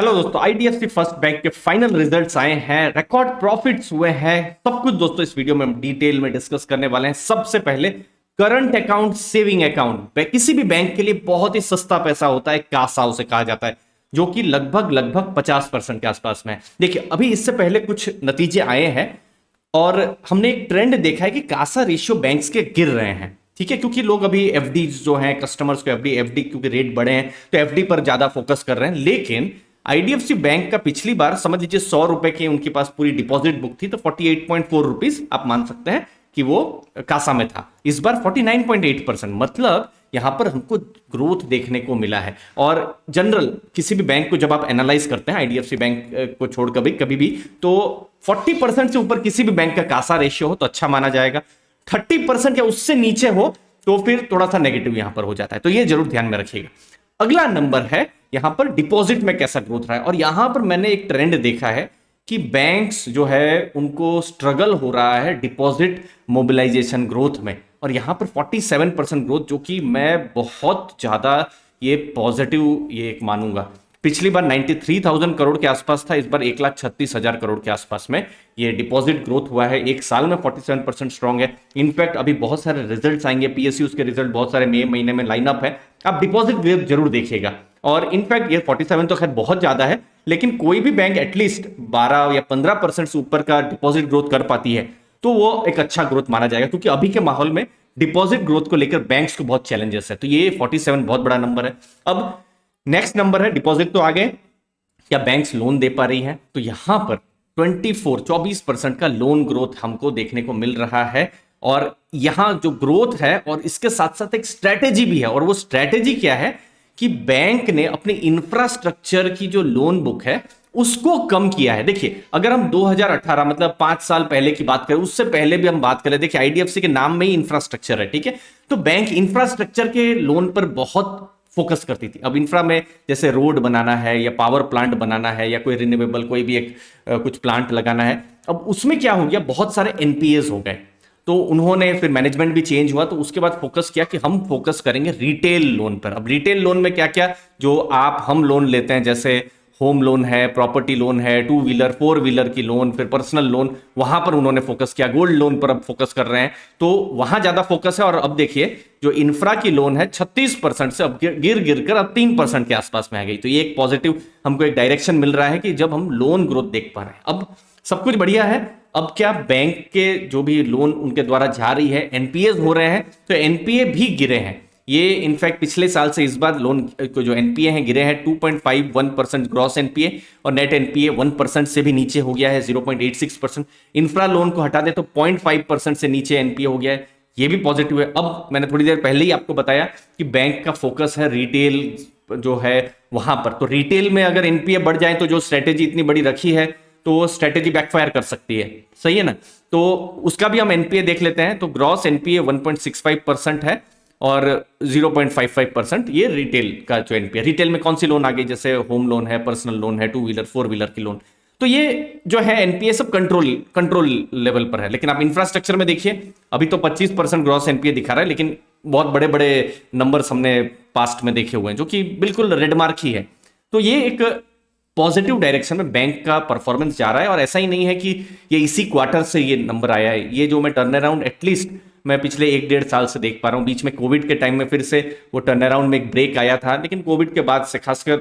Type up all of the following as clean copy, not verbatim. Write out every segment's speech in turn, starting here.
Hello दोस्तों, IDFC first bank के final results आए हैं, रिकॉर्ड प्रॉफिट्स हुए हैं। सब कुछ दोस्तों इस वीडियो में हम डिटेल में डिस्कस करने वाले हैं। सबसे पहले करंट अकाउंट, सेविंग अकाउंट किसी भी बैंक के लिए बहुत ही सस्ता पैसा होता है, कासा उसे कहा जाता है, जो कि लगभग 50% के आसपास में है। देखिए, अभी इससे पहले कुछ नतीजे आए हैं और हमने एक ट्रेंड देखा है कि कासा रेशियो बैंक्स के गिर रहे हैं। ठीक है, क्योंकि लोग अभी एफडी जो हैं, कस्टमर्स को एफडी क्योंकि रेट बढ़े हैं तो एफडी पर ज्यादा फोकस कर रहे हैं। लेकिन आईडीएफसी बैंक का पिछली बार समझ लीजिए 100 रुपए की उनके पास पूरी डिपॉजिट बुक थी, तो 48.4 रुपीज आप मान सकते हैं कि वो कासा में था। इस बार 49.8%, मतलब यहां पर हमको ग्रोथ देखने को मिला है। और जनरल किसी भी बैंक को जब आप एनालाइज करते हैं, आईडीएफसी बैंक को छोड़ कभी भी, तो 40% से ऊपर किसी भी बैंक का कासा रेशियो हो तो अच्छा माना जाएगा। 30% या उससे नीचे हो तो फिर थोड़ा सा नेगेटिव यहां पर हो जाता है, तो ये जरूर ध्यान में रखिएगा। अगला नंबर है यहां पर डिपॉजिट में कैसा ग्रोथ रहा है। और यहां पर मैंने एक ट्रेंड देखा है कि बैंक्स जो है उनको स्ट्रगल हो रहा है डिपॉजिट मोबिलाइजेशन ग्रोथ में, और यहां पर 47% ग्रोथ, जो कि मैं बहुत ज्यादा ये पॉजिटिव ये एक मानूंगा। पिछली बार 93,000 करोड़ के आसपास था, इस बार 1,36,000 करोड़ के आसपास में ये डिपॉजिट ग्रोथ हुआ है। एक साल में 47% स्ट्रॉन्ग है। इनफैक्ट अभी बहुत सारे रिजल्ट्स आएंगे, पीएसयूज के रिजल्ट बहुत सारे मई महीने में लाइनअप है, आप डिपॉजिट ग्रोथ जरूर देखिएगा। और इनफैक्ट ये 47 तो खैर बहुत ज्यादा है, लेकिन कोई भी बैंक एटलीस्ट 12 या 15% से ऊपर का डिपॉजिट ग्रोथ कर पाती है तो वो एक अच्छा ग्रोथ माना जाएगा, क्योंकि अभी के माहौल में डिपॉजिट ग्रोथ को लेकर बैंक्स को बहुत चैलेंजेस है। तो ये 47 बहुत बड़ा नंबर है। अब नेक्स्ट नंबर है, डिपॉजिट तो आ गए, क्या बैंक्स लोन दे पा रही हैं? तो यहां पर 24% का लोन ग्रोथ हमको देखने को मिल रहा है। और यहां जो ग्रोथ है और इसके साथ साथ एक स्ट्रेटेजी भी है, और वो स्ट्रेटेजी क्या है कि बैंक ने अपनी इंफ्रास्ट्रक्चर की जो लोन बुक है उसको कम किया है। देखिए, अगर हम 2018 मतलब 5 साल पहले की बात करें, उससे पहले भी हम बात करें, देखिए आईडीएफसी के नाम में ही इंफ्रास्ट्रक्चर है, ठीक है, तो बैंक इंफ्रास्ट्रक्चर के लोन पर बहुत फोकस करती थी। अब इंफ्रा में जैसे रोड बनाना है या पावर प्लांट बनाना है या कोई रिन्यूएबल कोई भी एक कुछ प्लांट लगाना है, अब उसमें क्या हो गया, बहुत सारे एनपीएस हो गए, तो उन्होंने फिर मैनेजमेंट भी चेंज हुआ, तो उसके बाद फोकस किया कि हम फोकस करेंगे रिटेल लोन पर। अब रिटेल लोन में क्या क्या जो हम लोन लेते हैं, जैसे होम लोन है, प्रॉपर्टी लोन है, 2 व्हीलर 4 व्हीलर की लोन, फिर पर्सनल लोन, वहां पर उन्होंने फोकस किया। गोल्ड लोन पर अब फोकस कर रहे हैं, तो वहां ज्यादा फोकस है। और अब देखिए, जो इंफ्रा की लोन है 36% से अब गिर गिर कर अब 3% के आसपास में आ गई। तो ये एक पॉजिटिव हमको एक डायरेक्शन मिल रहा है कि जब हम लोन ग्रोथ देख पा रहे हैं, अब सब कुछ बढ़िया है। अब क्या बैंक के जो भी लोन उनके द्वारा जा रही है, एनपीए हो रहे हैं, तो एनपीए भी गिरे हैं। ये इनफैक्ट पिछले साल से इस बार लोन को जो एनपीए हैं गिरे हैं 2.51% ग्रॉस एनपीए, और नेट एनपीए 1% से भी नीचे हो गया है 0.86%। इंफ्रा लोन को हटा दे तो 0.5% से नीचे एनपीए हो गया है, ये भी पॉजिटिव है। अब मैंने थोड़ी देर पहले ही आपको बताया कि बैंक का फोकस है रिटेल जो है वहां पर, तो रिटेल में अगर एनपीए बढ़ जाए तो जो स्ट्रेटेजी इतनी बड़ी रखी है तो स्ट्रेटेजी बैकफायर कर सकती है, सही है ना। तो उसका भी हम एनपीए देख लेते हैं, तो ग्रॉस एनपीए 1.65% है और 0.55% ये रिटेल का जो एनपीए। रिटेल में कौन सी लोन आ गई, जैसे होम लोन है, पर्सनल लोन है, 2 व्हीलर 4 व्हीलर की लोन, तो ये जो है एनपीए सब कंट्रोल लेवल पर है। लेकिन आप इंफ्रास्ट्रक्चर में देखिए, अभी तो 25% ग्रॉस एनपीए दिखा रहा है, लेकिन बहुत बड़े बड़े नंबर्स हमने पास्ट में देखे हुए हैं जो कि बिल्कुल रेड मार्क ही है। तो ये एक पॉजिटिव डायरेक्शन में बैंक का परफॉर्मेंस जा रहा है। और ऐसा ही नहीं है कि ये इसी क्वार्टर से ये नंबर आया है, ये जो मैं टर्न अराउंड एटलीस्ट मैं पिछले 1-1.5 साल से देख पा रहा हूँ। बीच में कोविड के टाइम में फिर से वो टर्न अराउंड में एक ब्रेक आया था, लेकिन कोविड के बाद से खासकर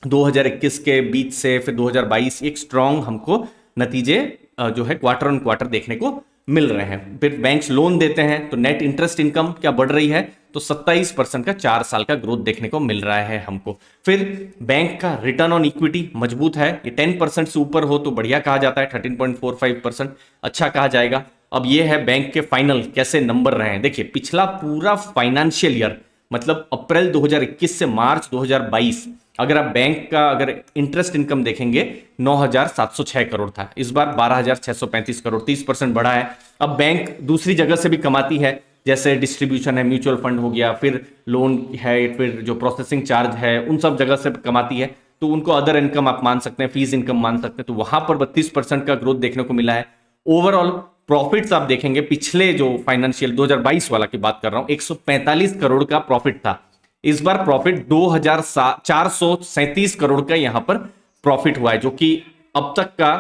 2021 के बीच से फिर 2022 एक स्ट्रांग हमको नतीजे जो है क्वार्टर ऑन क्वार्टर देखने को मिल रहे हैं। फिर बैंक्स लोन देते हैं तो नेट इंटरेस्ट इनकम क्या बढ़ रही है, तो 27% का 4 साल का ग्रोथ देखने को मिल रहा है हमको। फिर बैंक का रिटर्न ऑन इक्विटी मजबूत है, ये 10% से ऊपर हो तो बढ़िया कहा जाता है, 13.45% अच्छा कहा जाएगा। अब ये है बैंक के फाइनल कैसे नंबर रहे हैं। देखिए, पिछला पूरा फाइनेंशियल ईयर मतलब अप्रैल 2021 से मार्च 2022, अगर आप बैंक का अगर इंटरेस्ट इनकम देखेंगे 9,706 करोड़ था, इस बार 12,635 करोड़, 30% बढ़ा है। अब बैंक दूसरी जगह से भी कमाती है, जैसे डिस्ट्रीब्यूशन है, म्यूचुअल फंड हो गया, फिर लोन है, फिर जो प्रोसेसिंग चार्ज है, उन सब जगह से कमाती है, तो उनको अदर इनकम आप मान सकते हैं, फीस इनकम मान सकते हैं, तो वहां पर 32% का ग्रोथ देखने को मिला है। ओवरऑल प्रॉफिट्स आप देखेंगे, पिछले जो फाइनेंशियल 2022 वाला की बात कर रहा हूं, 145 करोड़ का प्रॉफिट था, इस बार प्रॉफिट 2,437 करोड़ का यहां पर प्रॉफिट हुआ है, जो कि अब तक का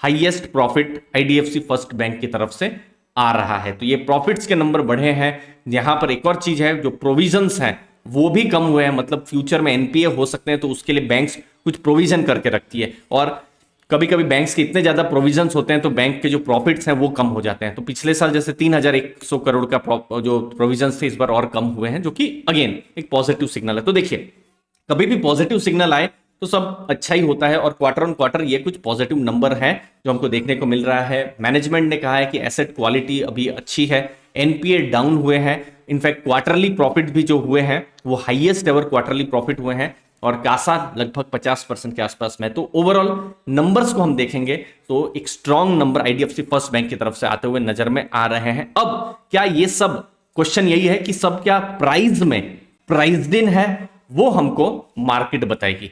highest profit IDFC first bank की तरफ से आ रहा है। तो ये प्रॉफिट्स के नंबर बढ़े हैं। यहां पर एक और चीज है, जो प्रोविजंस हैं वो भी कम हुए हैं, मतलब फ्यूचर में एनपीए हो सकते हैं, तो उसके लिए बैंक्स कुछ प्रोविजन करके रखती है, और कभी कभी बैंक्स के इतने ज्यादा प्रोविजंस होते हैं तो बैंक के जो प्रॉफिट्स हैं वो कम हो जाते हैं। तो पिछले साल जैसे 3100 करोड़ का जो प्रोविजंस थे, इस बार और कम हुए हैं, जो कि अगेन एक पॉजिटिव सिग्नल है। तो देखिए, कभी भी पॉजिटिव सिग्नल आए तो सब अच्छा ही होता है, और क्वार्टर ऑन क्वार्टर ये कुछ पॉजिटिव नंबर है जो हमको देखने को मिल रहा है। मैनेजमेंट ने कहा है कि एसेट क्वालिटी अभी अच्छी है, एनपीए डाउन हुए हैं, इनफैक्ट क्वार्टरली प्रॉफिट भी जो हुए हैं वो हाईएस्ट एवर क्वार्टरली प्रॉफिट हुए हैं, और कासा लगभग 50% के आसपास में। तो ओवरऑल नंबर्स को हम देखेंगे तो एक strong number IDFC first bank की तरफ से आते हुए नजर में आ रहे हैं। अब क्या ये सब, क्वेश्चन यही है कि सब क्या प्राइस में प्राइस्ड इन है, वो हमको मार्केट बताएगी।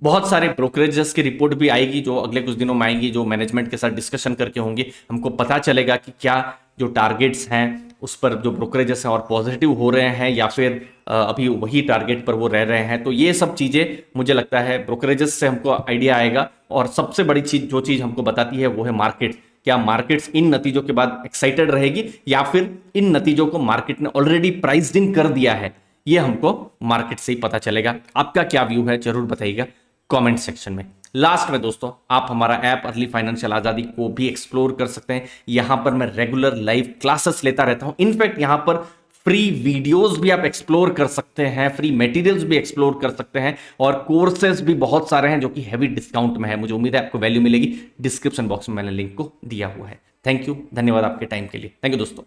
बहुत सारे ब्रोकरेजेस की रिपोर्ट भी आएगी जो अगले कुछ दिनों में आएगी, जो मैनेजमेंट के साथ डिस्कशन करके होंगी। हमको पता चलेगा कि क्या जो टारगेट्स हैं उस पर जो ब्रोकरेजेस हैं और पॉजिटिव हो रहे हैं, या फिर अभी वही टारगेट पर वो रह रहे हैं। तो ये सब चीजें मुझे लगता है ब्रोकरेजेस से हमको आइडिया आएगा। और सबसे बड़ी चीज, जो चीज हमको बताती है वो है मार्केट। क्या मार्केट्स इन नतीजों के बाद एक्साइटेड रहेगी, या फिर इन नतीजों को मार्केट ने ऑलरेडी प्राइस्ड इन कर दिया है, ये हमको मार्केट से ही पता चलेगा। आपका क्या व्यू है जरूर बताइएगा कमेंट सेक्शन में। लास्ट में दोस्तों, आप हमारा ऐप अर्ली फाइनेंशियल आजादी को भी एक्सप्लोर कर सकते हैं। यहां पर मैं रेगुलर लाइव क्लासेस लेता रहता हूं, इनफैक्ट यहां पर फ्री वीडियोस भी आप एक्सप्लोर कर सकते हैं, फ्री मटेरियल्स भी एक्सप्लोर कर सकते हैं, और कोर्सेज भी बहुत सारे हैं जो कि हैवी डिस्काउंट में है। मुझे उम्मीद है आपको वैल्यू मिलेगी। डिस्क्रिप्शन बॉक्स में मैंने लिंक को दिया हुआ है। थैंक यू, धन्यवाद आपके टाइम के लिए। थैंक यू दोस्तों।